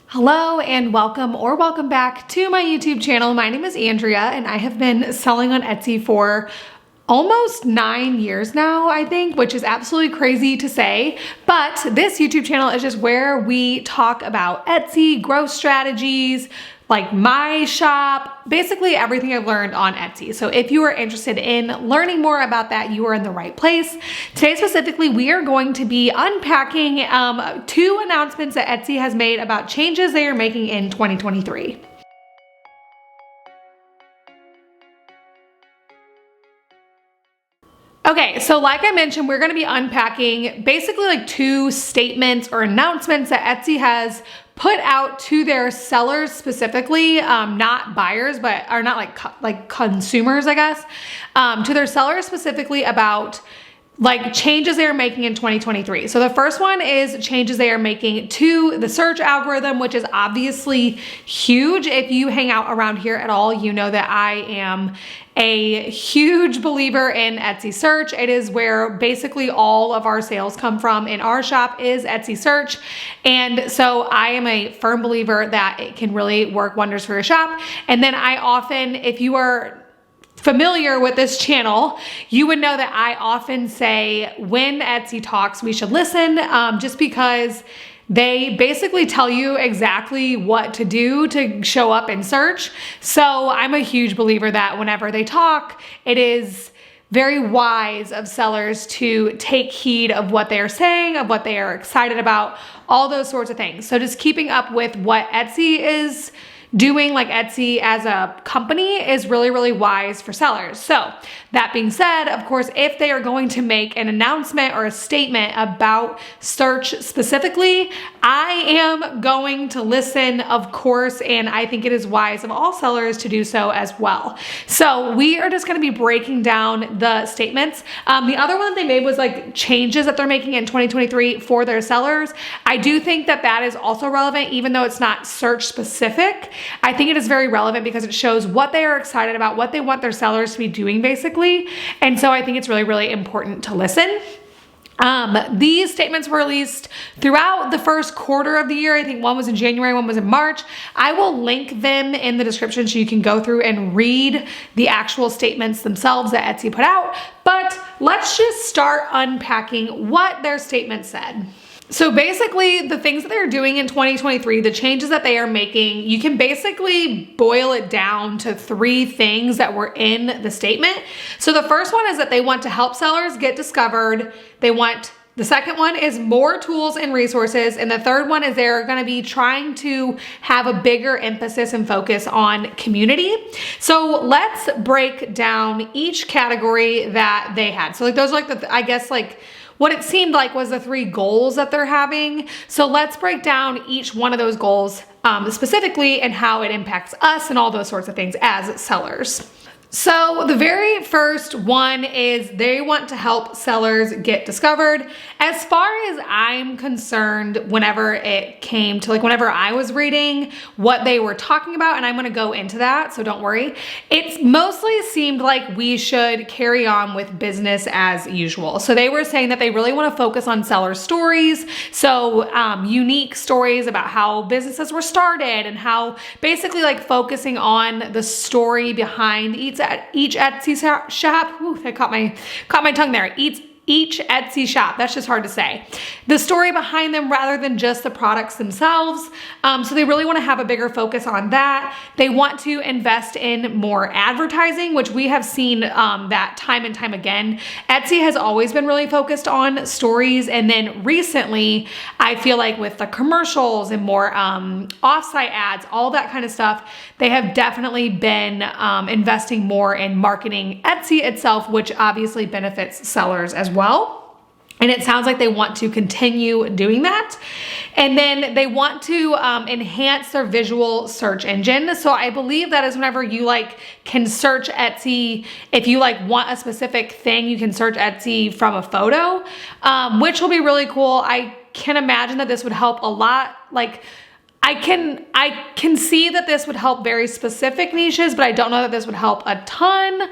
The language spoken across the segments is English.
Hello and welcome back to my YouTube channel. My name is Andrea and I have been selling on Etsy for almost 9 years now, I think, which is absolutely crazy to say. But this YouTube channel is just where we talk about Etsy, growth strategies, like my shop, basically everything I've learned on Etsy. So if you are interested in learning more about that, you are in the right place. Today specifically, we are going to be unpacking 2 announcements that Etsy has made about changes they are making in 2023. Okay, so like I mentioned, we're gonna be unpacking basically like 2 statements or announcements that Etsy has put out to their sellers specifically, not buyers, but are not like consumers, I guess, to their sellers specifically about like changes they're making in 2023. So the first one is changes they are making to the search algorithm, which is obviously huge. If you hang out around here at all, you know that I am a huge believer in Etsy search. It is where basically all of our sales come from in our shop is Etsy search. And so I am a firm believer that it can really work wonders for your shop. And then I often, if you are familiar with this channel, you would know that I often say when Etsy talks, we should listen, just because they basically tell you exactly what to do to show up in search. So I'm a huge believer that whenever they talk, it is very wise of sellers to take heed of what they are saying, of what they are excited about, all those sorts of things. So just keeping up with what Etsy is doing, like Etsy as a company, is really, really wise for sellers. So that being said, of course, if they are going to make an announcement or a statement about search specifically, I am going to listen, of course, and I think it is wise of all sellers to do so as well. So we are just going to be breaking down the statements. The other one that they made was like changes that they're making in 2023 for their sellers. I do think that that is also relevant, even though it's not search specific. I think it is very relevant because it shows what they are excited about, what they want their sellers to be doing basically. And so I think it's really, really important to listen. These statements were released throughout the first quarter of the year. I think one was in January, one was in March. I will link them in the description so you can go through and read the actual statements themselves that Etsy put out. But let's just start unpacking what their statement said. So basically the things that they're doing in 2023, the changes that they are making, you can basically boil it down to 3 things that were in the statement. So the first one is that they want to help sellers get discovered. The second one is more tools and resources. And the third one is they're gonna be trying to have a bigger emphasis and focus on community. So let's break down each category that they had. So like those are like I guess like what it seemed like was the 3 goals that they're having. So let's break down each one of those goals specifically and how it impacts us and all those sorts of things as sellers. So the very first one is they want to help sellers get discovered. As far as I'm concerned, whenever it came to whenever I was reading what they were talking about, and I'm going to go into that, so don't worry, it mostly seemed like we should carry on with business as usual. So they were saying that they really want to focus on seller stories. So unique stories about how businesses were started and how basically like focusing on the story behind each Etsy shop. Ooh, I caught my tongue there. Each Etsy shop. That's just hard to say. The story behind them rather than just the products themselves. So they really want to have a bigger focus on that. They want to invest in more advertising, which we have seen that time and time again. Etsy has always been really focused on stories. And then recently, I feel like with the commercials and more offsite ads, all that kind of stuff, they have definitely been investing more in marketing Etsy itself, which obviously benefits sellers as well. And it sounds like they want to continue doing that. And then they want to enhance their visual search engine. So I believe that is whenever you can search Etsy, if you want a specific thing, you can search Etsy from a photo, which will be really cool. I can imagine that this would help a lot. I can see that this would help very specific niches, but I don't know that this would help a ton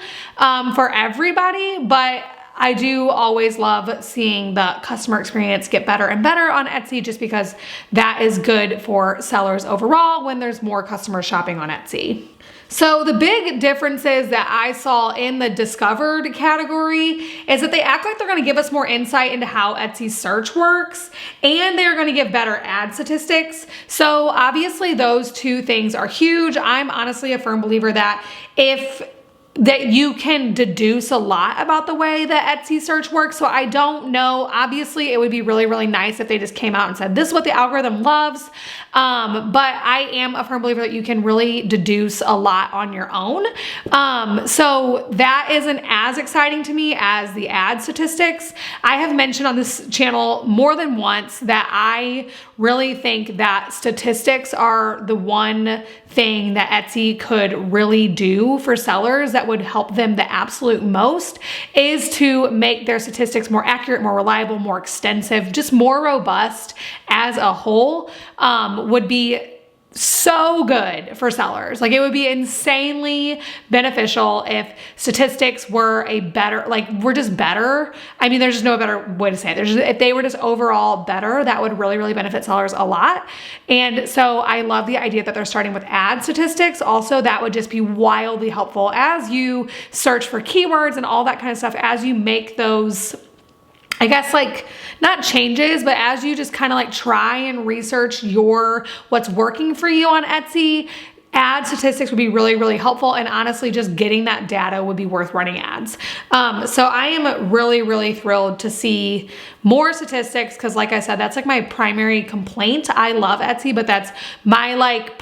for everybody. But I do always love seeing the customer experience get better and better on Etsy, just because that is good for sellers overall when there's more customers shopping on Etsy. So the big differences that I saw in the discovered category is that they act like they're going to give us more insight into how Etsy search works, and they're going to give better ad statistics. So obviously those two things are huge. I'm honestly a firm believer that you can deduce a lot about the way that Etsy search works. So I don't know, obviously it would be really, really nice if they just came out and said, this is what the algorithm loves. But I am a firm believer that you can really deduce a lot on your own. So that isn't as exciting to me as the ad statistics. I have mentioned on this channel more than once that I really think that statistics are the one thing that Etsy could really do for sellers that would help them the absolute most, is to make their statistics more accurate, more reliable, more extensive, just more robust as a whole. Would be so good for sellers. Like, it would be insanely beneficial if statistics were were just better. I mean, there's just no better way to say it. If they were just overall better, that would really, really benefit sellers a lot. And so I love the idea that they're starting with ad statistics. Also, that would just be wildly helpful as you search for keywords and all that kind of stuff, as you make those, I guess, like, not changes, but as you just kind of like try and research what's working for you on Etsy, ad statistics would be really, really helpful. And honestly, just getting that data would be worth running ads. So I am really, really thrilled to see more statistics, because like I said, that's like my primary complaint. I love Etsy, but that's my like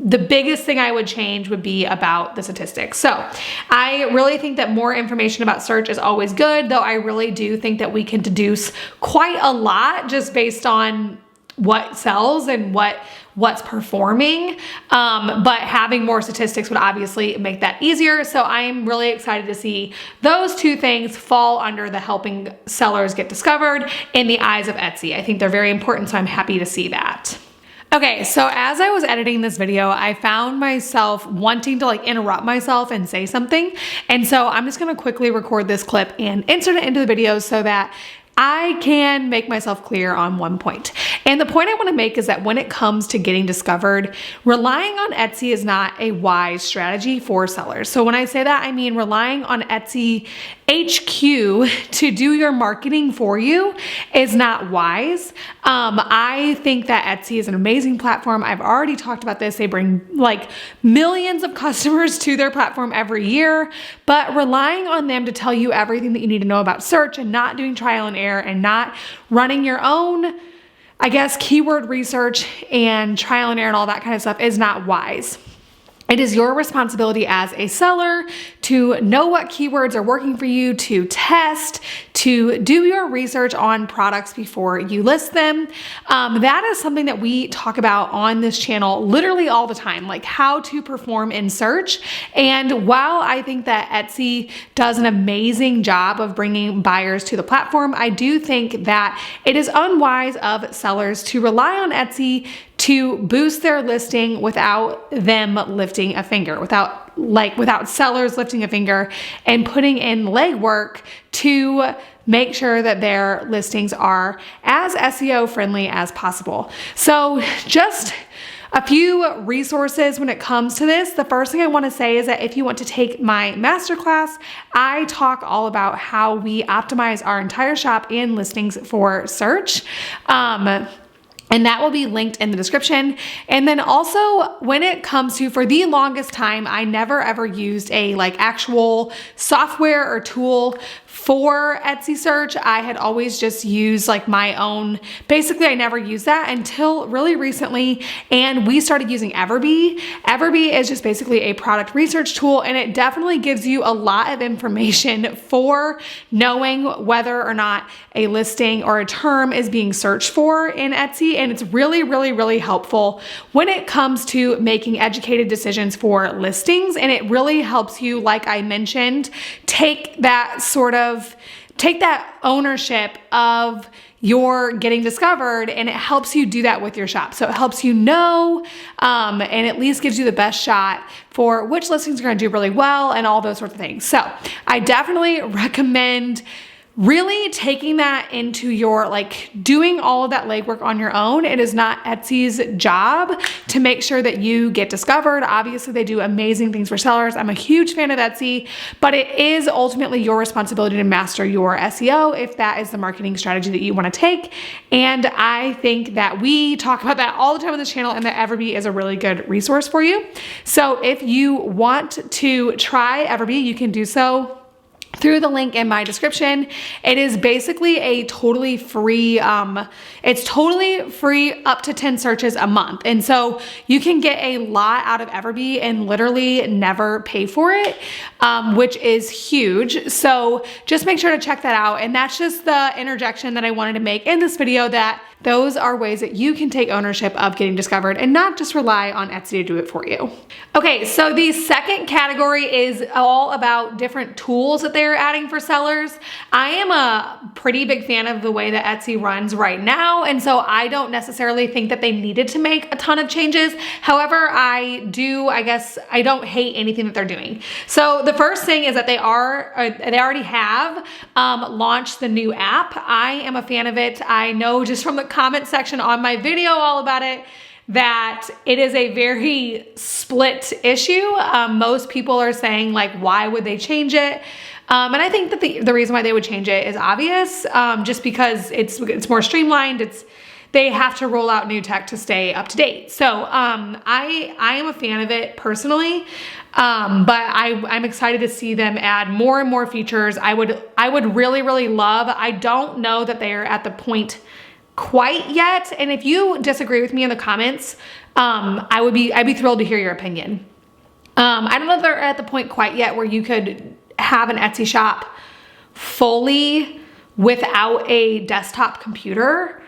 the biggest thing I would change would be about the statistics. So I really think that more information about search is always good, though I really do think that we can deduce quite a lot just based on what sells and what's performing. But having more statistics would obviously make that easier. So I'm really excited to see those two things fall under the helping sellers get discovered in the eyes of Etsy. I think they're very important, so I'm happy to see that. Okay, so as I was editing this video, I found myself wanting to like interrupt myself and say something. And so I'm just gonna quickly record this clip and insert it into the video so that I can make myself clear on one point. And the point I want to make is that when it comes to getting discovered, relying on Etsy is not a wise strategy for sellers. So when I say that, I mean relying on Etsy HQ to do your marketing for you is not wise. I think that Etsy is an amazing platform. I've already talked about this. They bring like millions of customers to their platform every year, but relying on them to tell you everything that you need to know about search and not doing trial and error and not running your own, I guess, keyword research and trial and error and all that kind of stuff is not wise. It is your responsibility as a seller to know what keywords are working for you, to test, to do your research on products before you list them. That is something that we talk about on this channel literally all the time, like how to perform in search. And while I think that Etsy does an amazing job of bringing buyers to the platform, I do think that it is unwise of sellers to rely on Etsy to boost their listing without them lifting a finger, without sellers lifting a finger and putting in legwork to make sure that their listings are as SEO friendly as possible. So just a few resources when it comes to this. The first thing I want to say is that if you want to take my masterclass, I talk all about how we optimize our entire shop and listings for search. And that will be linked in the description. And then also when it comes to, for the longest time, I never ever used a like actual software or tool for Etsy search. I had always just used like my own, basically I never used that until really recently. And we started using Everbee. Everbee is just basically a product research tool, and it definitely gives you a lot of information for knowing whether or not a listing or a term is being searched for in Etsy. And it's really, really, really helpful when it comes to making educated decisions for listings. And it really helps you, like I mentioned, take that sort of take that ownership of your getting discovered, and it helps you do that with your shop. So it helps you know, and at least gives you the best shot for which listings are gonna do really well and all those sorts of things. So I definitely recommend really taking that into your, like, doing all of that legwork on your own. It is not Etsy's job to make sure that you get discovered. Obviously, they do amazing things for sellers. I'm a huge fan of Etsy, but it is ultimately your responsibility to master your SEO if that is the marketing strategy that you want to take. And I think that we talk about that all the time on this channel, and that Everbee is a really good resource for you. So if you want to try Everbee, you can do so through the link in my description. It is basically a totally free, it's totally free up to 10 searches a month. And so you can get a lot out of Everbee and literally never pay for it, which is huge. So just make sure to check that out. And that's just the interjection that I wanted to make in this video, that those are ways that you can take ownership of getting discovered and not just rely on Etsy to do it for you. Okay, so the second category is all about different tools that they're adding for sellers. I am a pretty big fan of the way that Etsy runs right now, and so I don't necessarily think that they needed to make a ton of changes. However, I don't hate anything that they're doing. So the first thing is that they already have launched the new app. I am a fan of it. I know just from the comment section on my video all about it that it is a very split issue. Most people are saying, like, why would they change it? And I think that the reason why they would change it is obvious, just because it's more streamlined. They have to roll out new tech to stay up to date. So I am a fan of it personally, but I'm excited to see them add more and more features. I would really, really love, I don't know that they are at the point quite yet. And if you disagree with me in the comments, I'd be thrilled to hear your opinion. I don't know if they're at the point quite yet where you could have an Etsy shop fully without a desktop computer.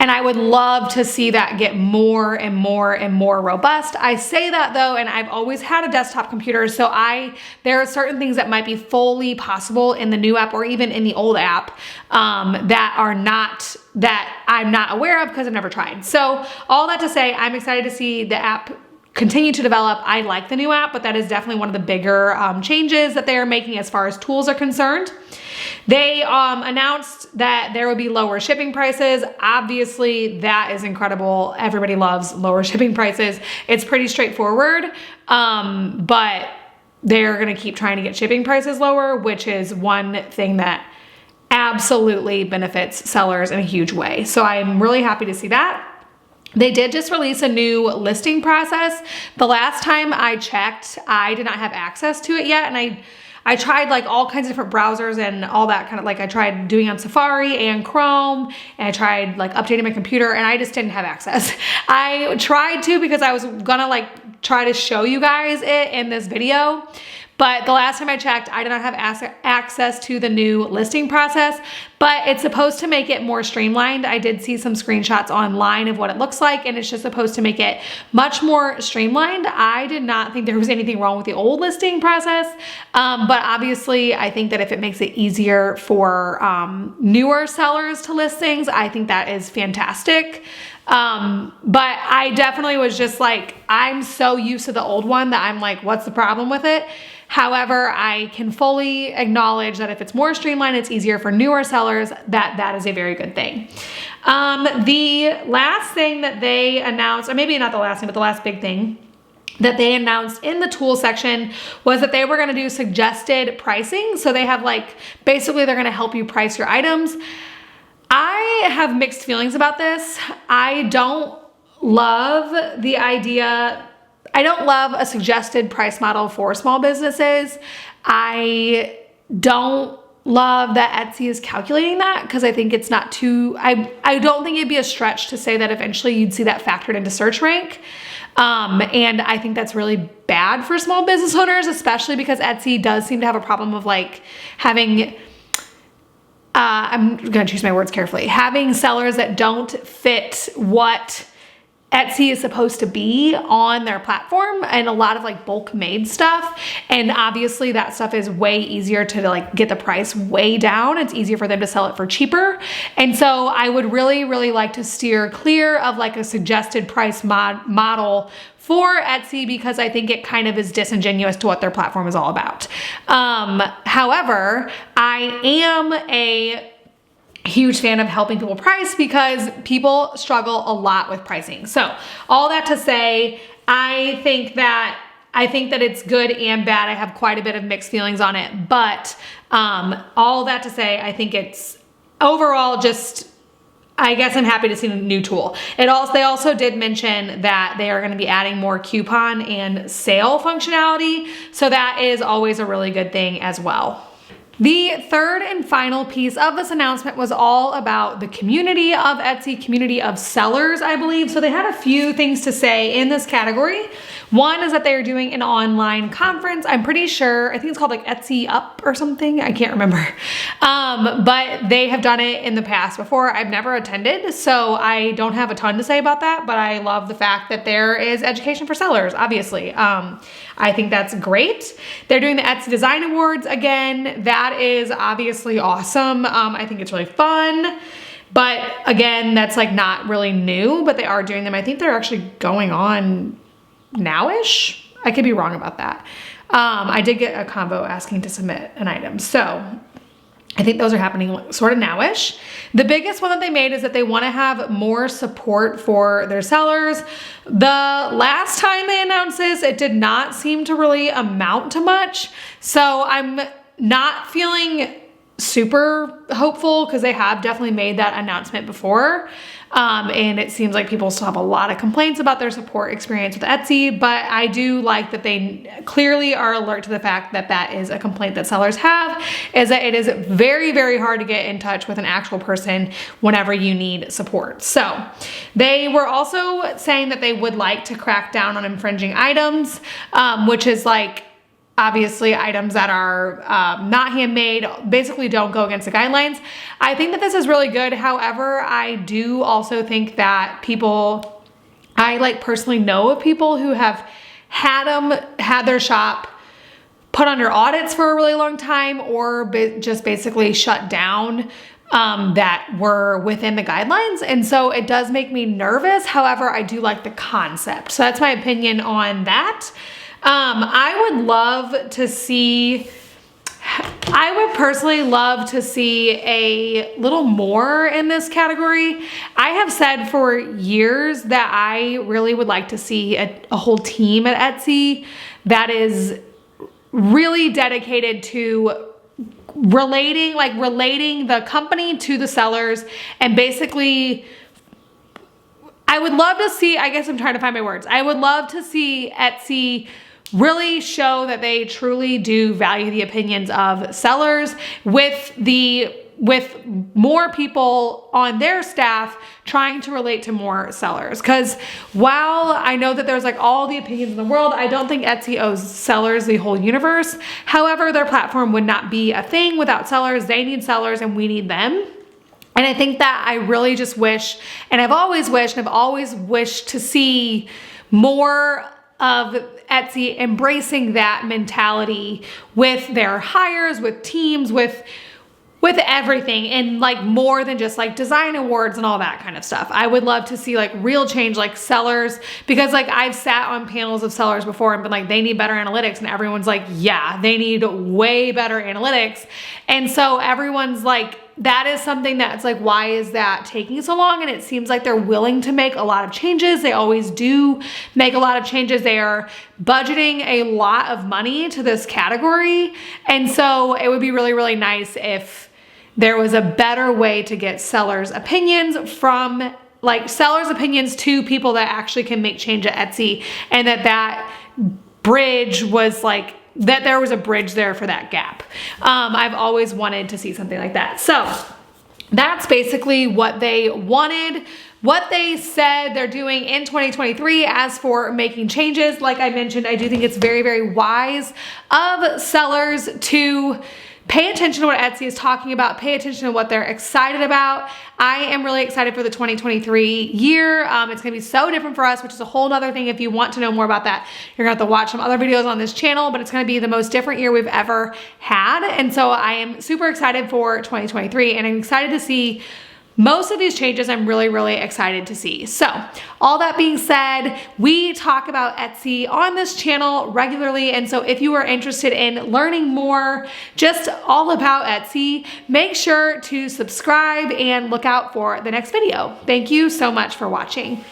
And I would love to see that get more and more and more robust. I say that though, and I've always had a desktop computer, so there are certain things that might be fully possible in the new app or even in the old app that I'm not aware of because I've never tried. So all that to say, I'm excited to see the app continue to develop. I like the new app, but that is definitely one of the bigger changes that they're making as far as tools are concerned. They announced that there would be lower shipping prices. Obviously, that is incredible. Everybody loves lower shipping prices. It's pretty straightforward, but they're gonna keep trying to get shipping prices lower, which is one thing that absolutely benefits sellers in a huge way. So I'm really happy to see that. They did just release a new listing process. The last time I checked, I did not have access to it yet, and I tried like all kinds of different browsers and all that kind of, like I tried doing on Safari and Chrome, and I tried like updating my computer, and I just didn't have access. I tried to because I was gonna like try to show you guys it in this video. But the last time I checked, I did not have access to the new listing process, but it's supposed to make it more streamlined. I did see some screenshots online of what it looks like, and it's just supposed to make it much more streamlined. I did not think there was anything wrong with the old listing process, but obviously I think that if it makes it easier for newer sellers to list things, I think that is fantastic. But I definitely was just like, I'm so used to the old one that I'm like, what's the problem with it? However, I can fully acknowledge that if it's more streamlined, it's easier for newer sellers, that is a very good thing. The last thing that they announced, or maybe not the last thing, but the last big thing that they announced in the tool section was that they were gonna do suggested pricing. So they have like, basically they're gonna help you price your items. I have mixed feelings about this. I don't love the idea. I don't love a suggested price model for small businesses. I don't love that Etsy is calculating that because I think it's not too, I don't think it'd be a stretch to say that eventually you'd see that factored into search rank. And I think that's really bad for small business owners, especially because Etsy does seem to have a problem of like having, I'm gonna choose my words carefully, having sellers that don't fit what Etsy is supposed to be on their platform, and a lot of like bulk made stuff. And obviously that stuff is way easier to like get the price way down. It's easier for them to sell it for cheaper. And so I would really, really like to steer clear of like a suggested price model for Etsy, because I think it kind of is disingenuous to what their platform is all about. However, I am a huge fan of helping people price, because people struggle a lot with pricing. So all that to say, I think that it's good and bad. I have quite a bit of mixed feelings on it, but all that to say, I think it's overall just, I guess I'm happy to see a new tool. They also did mention that they are going to be adding more coupon and sale functionality. So that is always a really good thing as well. The third and final piece of this announcement was all about the community of Etsy, community of sellers, I believe. So they had a few things to say in this category. One is that they are doing an online conference. I'm pretty sure, I think it's called like Etsy Up or something. I can't remember. But they have done it in the past before. I've never attended, so I don't have a ton to say about that, but I love the fact that there is education for sellers, obviously. I think that's great. They're doing the Etsy Design Awards again. That is obviously awesome. I think it's really fun. But again, that's like not really new, but they are doing them. I think they're actually going on now-ish. I could be wrong about that. I did get a combo asking to submit an item. So I think those are happening sort of now-ish. The biggest one that they made is that they want to have more support for their sellers. The last time they announced this, it did not seem to really amount to much. So I'm not feeling super hopeful, because they have definitely made that announcement before. And it seems like people still have a lot of complaints about their support experience with Etsy, but I do like that they clearly are alert to the fact that that is a complaint that sellers have, is that it is very, very hard to get in touch with an actual person whenever you need support. So they were also saying that they would like to crack down on infringing items, which is like, obviously items that are not handmade, basically don't go against the guidelines. I think that this is really good. However, I do also think that I like personally know of people who have had their shop put under audits for a really long time, or just basically shut down that were within the guidelines. And so it does make me nervous. However, I do like the concept. So that's my opinion on that. I would personally love to see a little more in this category. I have said for years that I really would like to see a whole team at Etsy that is really dedicated to relating the company to the sellers, and basically I would love to see, I guess I'm trying to find my words. I would love to see Etsy really show that they truly do value the opinions of sellers, with more people on their staff trying to relate to more sellers. Because while I know that there's like all the opinions in the world, I don't think Etsy owes sellers the whole universe. However, their platform would not be a thing without sellers. They need sellers and we need them. And I think that I really just wish, and I've always wished to see more of Etsy embracing that mentality with their hires, with teams, with everything, and like more than just like design awards and all that kind of stuff. I would love to see like real change, like sellers, because like I've sat on panels of sellers before and been like, they need better analytics, and everyone's like, yeah, they need way better analytics. And so everyone's like, that is something that's like, why is that taking so long? And it seems like they're willing to make a lot of changes. They always do make a lot of changes. They are budgeting a lot of money to this category. And so it would be really, really nice if there was a better way to get sellers' opinions from, like, sellers' opinions to people that actually can make change at Etsy, and that bridge was like, that there was a bridge there for that gap. I've always wanted to see something like that. So that's basically what they wanted, what they said they're doing in 2023. As for making changes, like I mentioned, I do think it's very, very wise of sellers to pay attention to what Etsy is talking about, pay attention to what they're excited about. I am really excited for the 2023 year. It's gonna be so different for us, which is a whole nother thing. If you want to know more about that, you're gonna have to watch some other videos on this channel, but it's gonna be the most different year we've ever had. And so I am super excited for 2023, and I'm excited to see most of these changes. I'm really, really excited to see. So all that being said, we talk about Etsy on this channel regularly. And so if you are interested in learning more just all about Etsy, make sure to subscribe and look out for the next video. Thank you so much for watching.